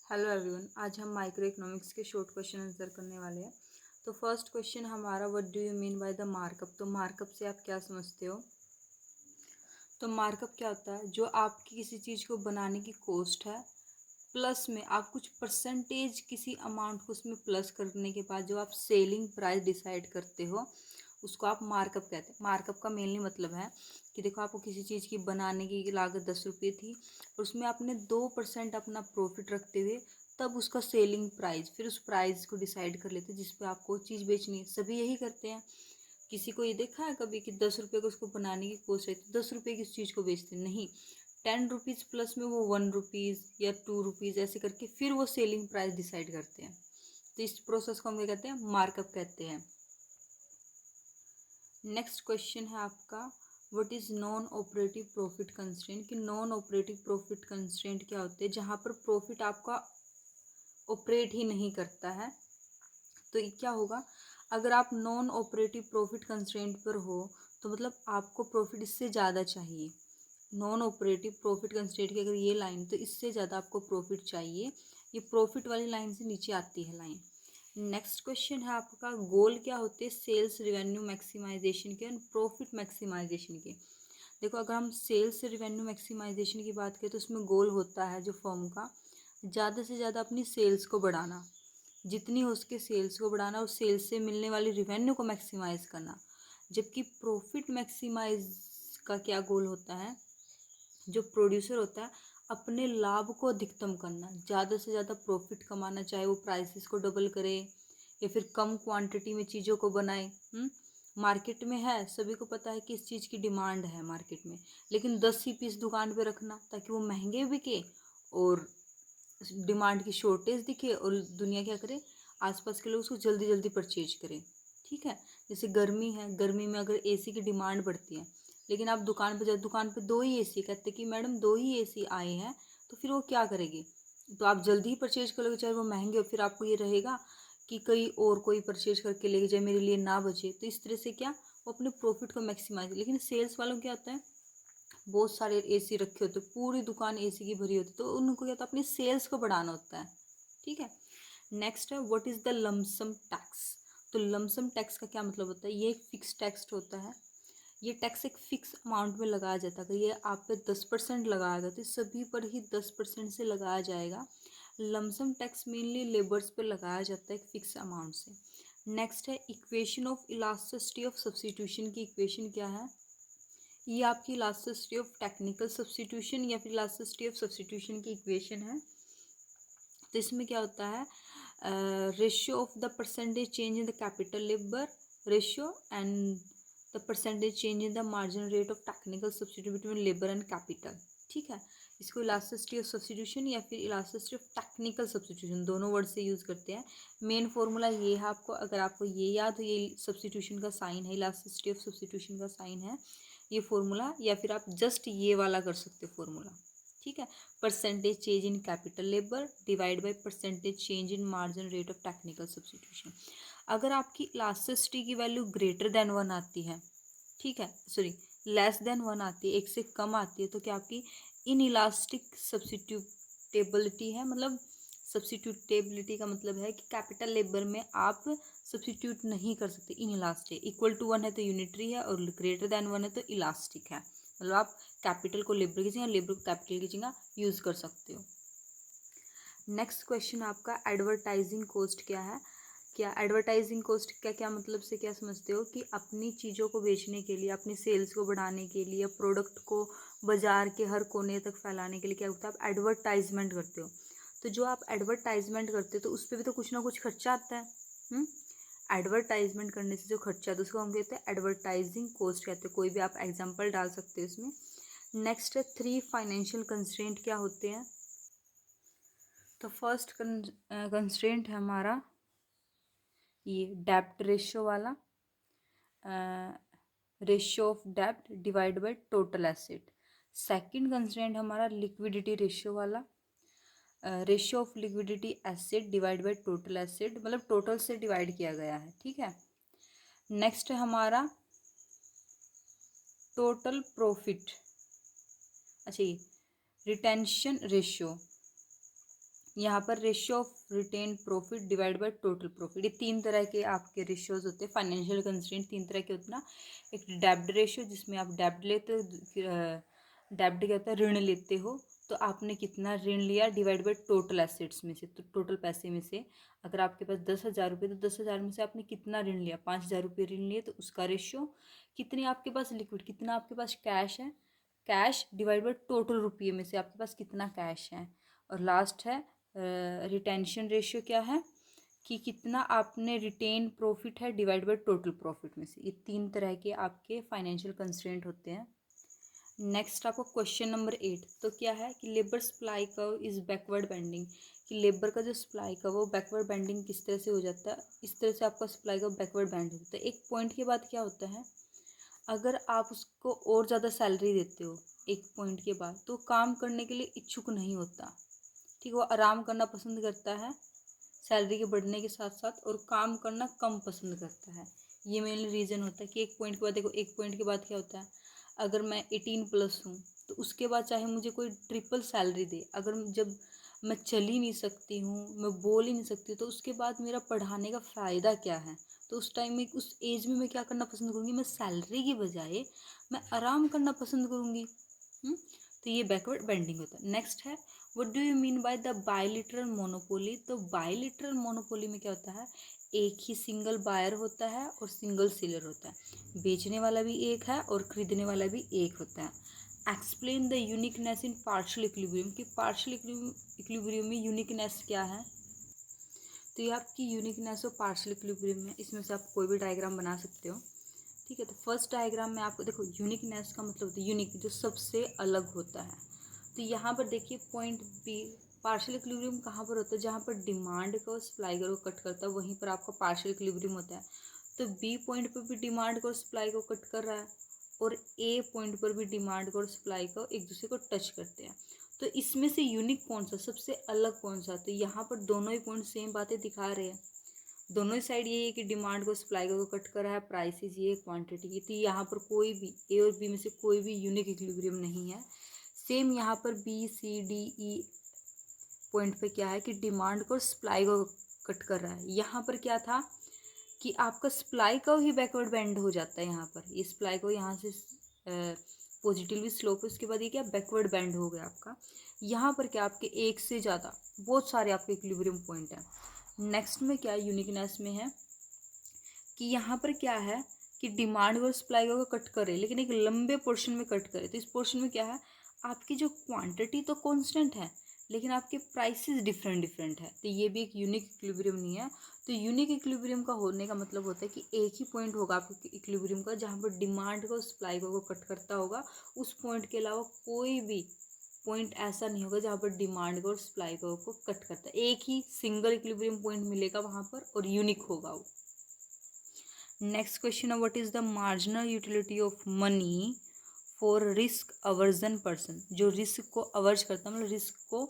Hello everyone, आज हम micro economics के शॉर्ट क्वेश्चन आंसर करने वाले हैं। तो फर्स्ट क्वेश्चन हमारा, what do you mean by the markup. तो मार्कअप से आप क्या समझते हो। तो मार्कअप क्या होता है, जो आपकी किसी चीज़ को बनाने की कॉस्ट है, प्लस में आप कुछ परसेंटेज किसी अमाउंट को उसमें प्लस करने के बाद जो आप सेलिंग प्राइस डिसाइड करते हो, उसको आप मार्कअप कहते हैं। मार्कअप का मेनली मतलब है कि देखो, आपको किसी चीज़ की बनाने की लागत 10 रुपये थी और उसमें आपने 2% अपना प्रॉफिट रखते हुए तब उसका सेलिंग प्राइस, फिर उस प्राइस को डिसाइड कर लेते हैं जिस पे आपको चीज़ बेचनी है। सभी यही करते हैं। किसी को ये देखा है कभी कि 10 रुपये को उसको बनाने की कोशिश रहती है, 10 रुपये की उस चीज़ को बेचते नहीं, 10 रुपीज़ प्लस में वो 1 रुपीज़ या 2 रुपीज़ ऐसे करके फिर वो सेलिंग प्राइस डिसाइड करते हैं। तो इस प्रोसेस को हम क्या कहते हैं, मार्कअप कहते हैं। नेक्स्ट क्वेश्चन है आपका, what is non operative profit constraint. कि नॉन ऑपरेटिव प्रॉफिट कंस्ट्रेंट क्या होते हैं, जहाँ पर प्रॉफिट आपका ऑपरेट ही नहीं करता है। तो ये क्या होगा, अगर आप नॉन ऑपरेटिव प्रॉफिट कंस्ट्रेंट पर हो तो मतलब आपको प्रॉफिट इससे ज़्यादा चाहिए। नॉन ऑपरेटिव प्रॉफिट कंस्ट्रेंट की अगर ये लाइन, तो इससे ज़्यादा आपको प्रॉफिट चाहिए। ये प्रॉफिट वाली लाइन से नीचे आती है लाइन। नेक्स्ट क्वेश्चन है आपका, गोल क्या होते हैं सेल्स रिवेन्यू मैक्सिमाइजेशन के और प्रॉफिट मैक्सिमाइजेशन के। देखो, अगर हम सेल्स से रिवेन्यू मैक्सिमाइजेशन की बात करें तो उसमें गोल होता है जो फर्म का, ज़्यादा से ज़्यादा अपनी सेल्स को बढ़ाना, जितनी हो सके सेल्स को बढ़ाना और सेल्स से मिलने वाली रिवेन्यू को मैक्सिमाइज करना। जबकि प्रॉफिट मैक्सिमाइज का क्या गोल होता है, जो प्रोड्यूसर होता है अपने लाभ को अधिकतम करना, ज़्यादा से ज़्यादा प्रॉफिट कमाना, चाहे वो प्राइसेस को डबल करे या फिर कम क्वांटिटी में चीज़ों को बनाए। मार्केट में है, सभी को पता है कि इस चीज़ की डिमांड है मार्केट में, लेकिन 10 ही पीस दुकान पे रखना ताकि वो महंगे बिके और डिमांड की शॉर्टेज दिखे और दुनिया क्या करे, आसपास के लोग उसको जल्दी जल्दी परचेज करें। ठीक है, जैसे गर्मी है, गर्मी में अगर एसी की डिमांड बढ़ती है, लेकिन आप दुकान पे जाओ, दुकान पे 2 ही एसी, कहते कि मैडम 2 ही एसी आए हैं, तो फिर वो क्या करेगी, तो आप जल्दी ही परचेज कर लोगे चाहे वो महंगे हो। फिर आपको ये रहेगा कि कहीं और कोई परचेज करके लेके जाए, मेरे लिए ना बचे। तो इस तरह से क्या, वो अपने प्रॉफिट को मैक्सिमाइज। लेकिन सेल्स वालों क्या होता है, बहुत सारे एसी रखे होते, पूरी दुकान एसी की भरी होती, तो उनको क्या होता है, अपनी सेल्स को बढ़ाना होता है। ठीक है। नेक्स्ट है, what is the lump sum tax. तो लमसम टैक्स का क्या मतलब होता है, ये एक फिक्स टैक्स होता है। ये टैक्स एक फिक्स अमाउंट में लगाया जाता है। अगर ये आप पे 10% लगाएगा तो सभी पर ही 10% से लगाया जाएगा। लमसम टैक्स मेनली लेबर्स पे लगाया जाता है एक फिक्स अमाउंट से। नेक्स्ट है, equation of elasticity of substitution की इक्वेशन क्या है। ये आपकी इलास्टिसिटी ऑफ टेक्निकल सब्स्टिट्यूशन या फिर इलास्टिसिटी ऑफ सब्स्टिट्यूशन की इक्वेशन है। तो इसमें क्या होता है, ratio of the percentage change in the capital labour ratio and the percentage change in the marginal rate of technical substitute between labour and capital. ठीक है, इसको इलास्टिसिटी ऑफ सब्स्टिट्यूशन या फिर इलास्टिसिटी ऑफ टेक्निकल सब्स्टिट्यूशन दोनों word से use करते हैं। Main formula ये है आपको, अगर आपको ये याद हो, ये सब्स्टिट्यूशन का साइन है, इलास्टिसिटी ऑफ सब्स्टिट्यूशन का साइन है ये फॉर्मूला, या फिर आप जस्ट ये वाला कर सकते हो फॉर्मूला। ठीक है, percentage change in capital labour divide by percentage change in margin rate of technical substitution. अगर आपकी इलास्टिसिटी की वैल्यू ग्रेटर देन 1 आती है, ठीक है, सॉरी लेस देन 1 आती है, एक से कम आती है, तो क्या आपकी इन इलास्टिक सब्स्टिट्यूटेबिलिटी है। मतलब सब्स्टिट्यूटेबिलिटी का मतलब है कि कैपिटल लेबर में आप सब्स्टिट्यूट नहीं कर सकते। इन इलास्टिक इक्वल टू 1 है तो यूनिटरी है, और ग्रेटर देन 1 है तो इलास्टिक है। मतलब आप कैपिटल को लेबर की जगह, लेबर को कैपिटल की जगह यूज़ कर सकते हो। नेक्स्ट क्वेश्चन आपका, एडवर्टाइजिंग कॉस्ट क्या है। क्या एडवर्टाइजिंग कॉस्ट का क्या मतलब से क्या समझते हो, कि अपनी चीज़ों को बेचने के लिए, अपनी सेल्स को बढ़ाने के लिए, प्रोडक्ट को बाजार के हर कोने तक फैलाने के लिए क्या होता है, आप एडवर्टाइजमेंट करते हो। तो जो आप एडवर्टाइजमेंट करते हो तो उस पर भी तो कुछ ना कुछ खर्चा आता है। एडवर्टाइजमेंट करने से जो खर्चा आता है उसको हम कहते हैं एडवर्टाइजिंग कॉस्ट कहते हैं। कोई भी आप एग्जांपल डाल सकते हो इसमें। नेक्स्ट है, 3 फाइनेंशियल कंस्ट्रेंट क्या होते हैं। तो फर्स्ट कंस्ट्रेंट है हमारा ये डेब्ट रेशियो वाला, रेशियो ऑफ डेब्ट divide by total asset. Second constraint हमारा लिक्विडिटी रेशियो वाला, ratio of liquidity asset divide by total asset, मतलब टोटल से डिवाइड किया गया है। ठीक है। नेक्स्ट है हमारा टोटल प्रॉफिट, अच्छा ये रिटेंशन रेशियो, यहाँ पर ratio of retain profit divide by total profit, ये तीन तरह के आपके रेशियोज होते हैं। फाइनेंशियल कंस्ट्रेंट तीन तरह के होते हैं ना, एक डेब्ट रेशियो जिसमें आप डेब्ट लेते हो, डेब्ट क्या होता है, ऋण लेते हो, तो आपने कितना ऋण लिया डिवाइड बाय टोटल एसेट्स में से, तो टोटल पैसे में से अगर आपके पास 10,000 रुपये, तो 10,000 में से आपने कितना ऋण लिया, 5,000 रुपये ऋण लिए, तो उसका रेशियो, कितनी आपके पास लिक्विड, कितना आपके पास कैश है, कैश डिवाइड बाय टोटल रुपये में से आपके पास कितना कैश है। और लास्ट है रिटेंशन रेशियो, क्या है कि कितना आपने रिटेन प्रॉफिट है डिवाइड बाय टोटल प्रॉफिट में से। ये तीन तरह के आपके फाइनेंशियल कंस्ट्रेंट होते हैं। नेक्स्ट आपको क्वेश्चन नंबर 8, तो क्या है कि labour supply curve is backward bending, कि लेबर का जो सप्लाई कर्व वो बैकवर्ड बेंडिंग किस तरह से हो जाता है, इस तरह से आपका सप्लाई कर्व बैकवर्ड बेंड होता है। एक पॉइंट के बाद क्या होता है, अगर आप उसको और ज़्यादा सैलरी देते हो एक पॉइंट के बाद, तो काम करने के लिए इच्छुक नहीं होता, ठीक, वो आराम करना पसंद करता है सैलरी के बढ़ने के साथ साथ, और काम करना कम पसंद करता है। ये मेनली रीज़न होता है कि एक पॉइंट के बाद, देखो एक पॉइंट के बाद क्या होता है, अगर मैं 18+ हूँ, तो उसके बाद चाहे मुझे कोई ट्रिपल सैलरी दे, अगर जब मैं चल ही नहीं सकती हूँ, मैं बोल ही नहीं सकती, तो उसके बाद मेरा पढ़ाने का फ़ायदा क्या है। तो उस टाइम में, उस एज में मैं क्या करना पसंद करूँगी, मैं सैलरी की बजाय मैं आराम करना पसंद करूँगी। तो ये बैकवर्ड बेंडिंग होता है। नेक्स्ट है, what do you mean by the बायलिटरल monopoly, तो बायलिटरल मोनोपोली में क्या होता है, एक ही सिंगल बायर होता है और सिंगल सेलर होता है, बेचने वाला भी एक है और खरीदने वाला भी एक होता है। Explain the uniqueness in partial equilibrium, कि पार्शियल इक्विलिब्रियम में यूनिकनेस क्या है। तो ये आपकी यूनिकनेस और पार्शियल इक्विलिब्रियम में, इसमें से आप कोई भी डायग्राम बना सकते हो, ठीक है। तो फर्स्ट डायग्राम में आपको देखो, यूनिकनेस का मतलब होता है यूनिक, जो सबसे अलग होता है। तो यहाँ पर देखिए पॉइंट बी, पार्शियल इक्विलिब्रियम कहाँ पर होता है, जहाँ पर डिमांड को सप्लाई को कट करता है, वहीं पर आपका पार्शियल इक्विलिब्रियम होता है। तो बी पॉइंट पर भी डिमांड को सप्लाई को कट कर रहा है, और ए पॉइंट पर भी डिमांड को और सप्लाई को एक दूसरे को टच करते हैं। तो इसमें से यूनिक कौन सा, सबसे अलग कौन सा, तो यहाँ पर दोनों ही पॉइंट सेम बातें दिखा रहे हैं, दोनों ही साइड ये है कि डिमांड को सप्लाई को कट कर रहा है, प्राइसेस ये क्वांटिटी की, तो यहाँ पर कोई भी ए और बी में से कोई भी यूनिक इक्विलिब्रियम नहीं है। सेम यहाँ पर B C D E point पे क्या है कि डिमांड को सप्लाई को कट कर रहा है। यहाँ पर क्या था कि आपका सप्लाई का ही बैकवर्ड बेंड हो जाता है, यहाँ पर ये सप्लाई को यहाँ से पॉजिटिवली स्लोप है, उसके बाद ये क्या बैकवर्ड बेंड हो गया आपका। यहाँ पर क्या आपके एक से ज़्यादा बहुत सारे आपके इक्विलिब्रियम पॉइंट हैं। नेक्स्ट में क्या यूनिकनेस में है कि यहाँ पर क्या है कि डिमांड और सप्लाई को कट करे, लेकिन एक लंबे पोर्शन में कट करे। तो इस पोर्शन में क्या है, आपकी जो क्वांटिटी तो कांस्टेंट है, लेकिन आपके प्राइसेस डिफरेंट डिफरेंट है, तो ये भी एक यूनिक इक्विलिब्रियम नहीं है। तो यूनिक इक्विलिब्रियम का होने का मतलब होता है कि एक ही पॉइंट होगा आपके इक्विलिब्रियम का, जहाँ पर डिमांड को सप्लाई को कट करता होगा, उस पॉइंट के अलावा कोई भी पॉइंट ऐसा नहीं होगा जहाँ पर डिमांड को और सप्लाई को कट करता है। एक ही सिंगल इक्विलिब्रियम पॉइंट मिलेगा वहाँ पर, और यूनिक होगा वो। नेक्स्ट क्वेश्चन है, what is the marginal utility of money for risk aversion person, जो रिस्क को अवर्ज करता है, मतलब रिस्क को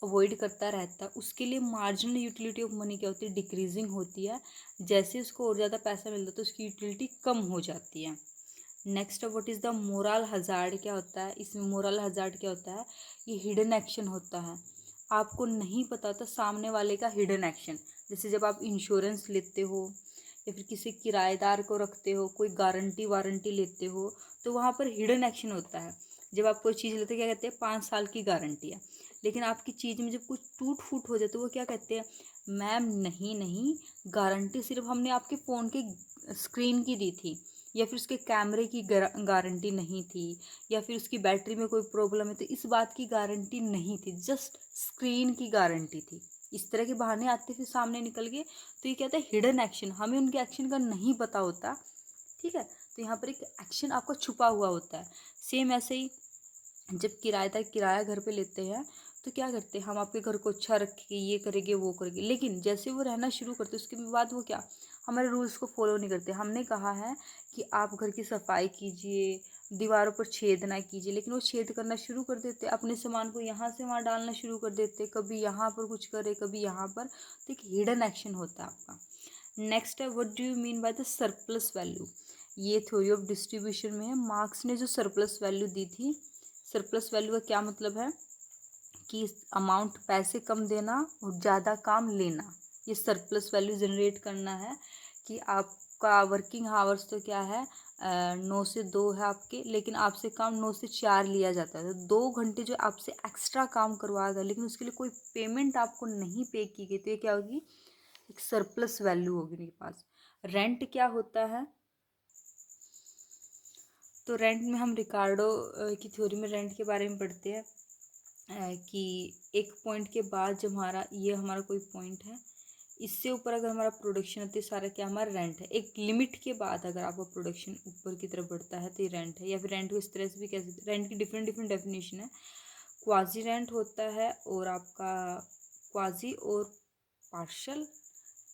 अवॉइड करता रहता है, उसके लिए मार्जिनल यूटिलिटी ऑफ मनी क्या होती है, डिक्रीजिंग होती है। जैसे उसको और ज़्यादा पैसा मिलता है तो उसकी यूटिलिटी कम हो जाती है। Next what is the moral hazard, क्या होता है इसमें, मोरल हजार्ड क्या होता है, ये हिडन एक्शन होता है, आपको नहीं पता होता सामने वाले का हिडन एक्शन। जैसे जब आप इंश्योरेंस लेते हो या फिर किसी किराएदार को रखते हो, कोई गारंटी वारंटी लेते हो, तो वहाँ पर हिडन एक्शन होता है। जब आप कोई चीज़ लेते हैं, क्या कहते हैं 5 साल की गारंटी है, लेकिन आपकी चीज़ में जब कुछ टूट फूट हो जाए तो वो क्या कहते हैं, मैम नहीं नहीं, गारंटी सिर्फ हमने आपके फ़ोन के स्क्रीन की दी थी, या फिर उसके कैमरे की गारंटी नहीं थी, या फिर उसकी बैटरी में कोई प्रॉब्लम है तो इस बात की गारंटी नहीं थी, जस्ट स्क्रीन की गारंटी थी। इस तरह के बहाने आते फिर सामने निकल गए, तो ये कहता है हिडन एक्शन, हमें उनके एक्शन का नहीं पता होता, ठीक है। तो यहाँ पर एक एक्शन आपका छुपा हुआ होता है। सेम ऐसे ही जब किराएदार किराया घर पे लेते हैं, तो क्या करते हैं, हम आपके घर को अच्छा रखेंगे, ये करेंगे वो करेंगे, लेकिन जैसे वो रहना शुरू करते उसके बाद वो क्या, हमारे रूल्स को फॉलो नहीं करते। हमने कहा है कि आप घर की सफाई कीजिए, दीवारों पर छेद ना कीजिए, लेकिन वो छेद करना शुरू कर देते, अपने सामान को यहाँ से वहाँ डालना शुरू कर देते, कभी यहाँ पर कुछ करे कभी यहाँ पर, तो एक हिडन एक्शन होता है आपका। नेक्स्ट है, what do you mean by the surplus value, ये थ्योरी ऑफ डिस्ट्रीब्यूशन में है। मार्क्स ने जो सरप्लस वैल्यू दी थी, सरप्लस वैल्यू का क्या मतलब है कि अमाउंट पैसे कम देना और ज़्यादा काम लेना, ये सरप्लस वैल्यू जनरेट करना है। कि आपका वर्किंग आवर्स तो क्या है 9 से 2 है आपके, लेकिन आपसे काम 9 से 4 लिया जाता है। तो 2 घंटे जो आपसे एक्स्ट्रा काम करवाया गया लेकिन उसके लिए कोई पेमेंट आपको नहीं पे की गई, तो ये क्या होगी, एक सरप्लस वैल्यू होगी उनके पास। रेंट क्या होता है, तो रेंट में हम रिकार्डो की थ्योरी में रेंट के बारे में पढ़ते हैं कि एक पॉइंट के बाद जब हमारा कोई पॉइंट है, इससे ऊपर अगर हमारा प्रोडक्शन होता है, सारा क्या हमारा रेंट है। एक लिमिट के बाद अगर आपका प्रोडक्शन ऊपर की तरफ बढ़ता है तो ये रेंट है। या फिर रेंट को इस तरह से भी कह सकते हैं, रेंट की डिफरेंट डिफरेंट डेफिनेशन है। क्वाजी रेंट होता है और आपका क्वाजी और पार्शल,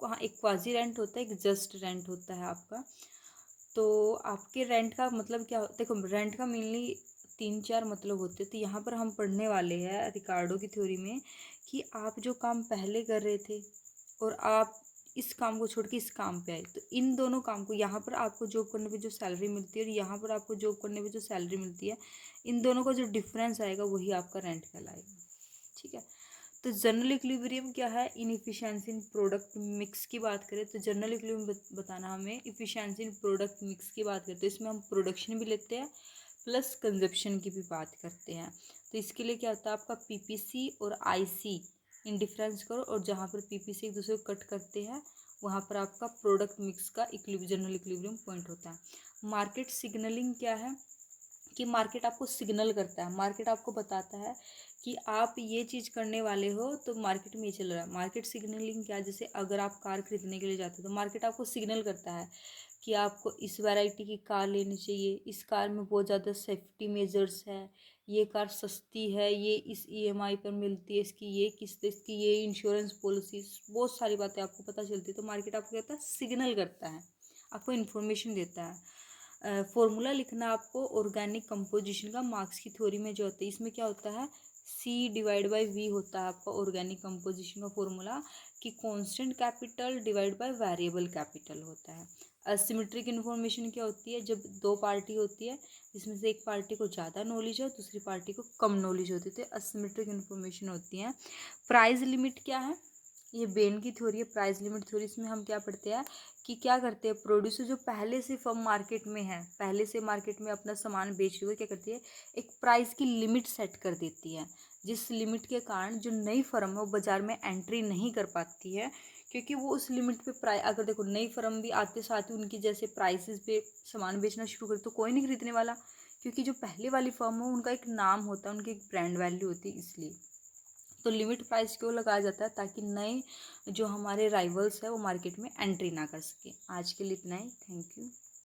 हाँ एक क्वाजी रेंट होता है, एक जस्ट रेंट होता है आपका। तो आपके रेंट का मतलब क्या, देखो रेंट का मेनली 3-4 मतलब होते हैं। तो यहाँ पर हम पढ़ने वाले हैं रिकार्डो की थ्योरी में कि आप जो काम पहले कर रहे थे और आप इस काम को छोड़ के इस काम पे आए, तो इन दोनों काम को, यहाँ पर आपको जॉब करने पे जो सैलरी मिलती है और यहाँ पर आपको जॉब करने पे जो सैलरी मिलती है, इन दोनों का जो डिफरेंस आएगा वही आपका रेंट कहलाएगा। ठीक है। तो जनरल इक्विलिब्रियम क्या है, इनएफिशिएंसी इन प्रोडक्ट मिक्स की बात करें तो जनरल इक्विलिब्रियम बताना हमें इफिशिएंसी इन प्रोडक्ट मिक्स की बात करते हैं। इसमें हम प्रोडक्शन भी लेते हैं प्लस कंजप्शन की भी बात करते हैं। तो इसके लिए क्या होता है आपका पीपीसी और आईसी इन डिफरेंस करो, और जहाँ पर पीपीसी एक दूसरे को कट करते हैं वहाँ पर आपका प्रोडक्ट मिक्स का जनरल इक्विलिब्रियम पॉइंट होता है। मार्केट सिग्नलिंग क्या है कि मार्केट आपको सिग्नल करता है, मार्केट आपको बताता है कि आप ये चीज़ करने वाले हो, तो मार्केट में ये चल रहा है। मार्केट सिग्नलिंग क्या है, जैसे अगर आप कार खरीदने के लिए जाते हो तो मार्केट आपको सिग्नल करता है कि आपको इस वैरायटी की कार लेनी चाहिए, इस कार में बहुत ज़्यादा सेफ्टी मेजर्स है, ये कार सस्ती है, ये इस ईएमआई पर मिलती है, इसकी ये किस्त, इसकी ये इंश्योरेंस पॉलिसी, बहुत सारी बातें आपको पता चलती है। तो मार्केट आपको कहता है सिग्नल करता है, आपको इन्फॉर्मेशन देता है। फॉर्मूला लिखना आपको ऑर्गेनिक कंपोजिशन का मार्क्स की थ्योरी में जो होता है, इसमें क्या होता है C/V होता है आपका ऑर्गेनिक कंपोजिशन का फॉर्मूला, कि constant capital divide by variable capital होता है। असिमेट्रिक इन्फॉर्मेशन क्या होती है, जब दो पार्टी होती है जिसमें से एक पार्टी को ज़्यादा नॉलेज है दूसरी पार्टी को कम नॉलेज होती है, तो असिमेट्रिक इन्फॉर्मेशन होती है। प्राइस लिमिट क्या है, ये बेन की थ्योरी है प्राइस लिमिट थ्योरी। इसमें हम क्या पढ़ते हैं कि क्या करते हैं प्रोड्यूसर जो पहले से फर्म मार्केट में है, पहले से मार्केट में अपना सामान बेच रही है, क्या करती है एक प्राइस की लिमिट सेट कर देती है, जिस लिमिट के कारण जो नई फर्म है वो बाजार में एंट्री नहीं कर पाती है, क्योंकि वो उस लिमिट पे प्राइस, अगर देखो नई फर्म भी आते साथ ही उनकी जैसे प्राइसेस पे सामान बेचना शुरू करे तो कोई नहीं खरीदने वाला, क्योंकि जो पहले वाली फर्म है उनका एक नाम होता है, उनकी एक ब्रांड वैल्यू होती है, इसलिए तो लिमिट प्राइस क्यों लगाया जाता है, ताकि नए जो हमारे राइवल्स है वो मार्केट में एंट्री ना कर सके। आज के लिए इतना ही, थैंक यू।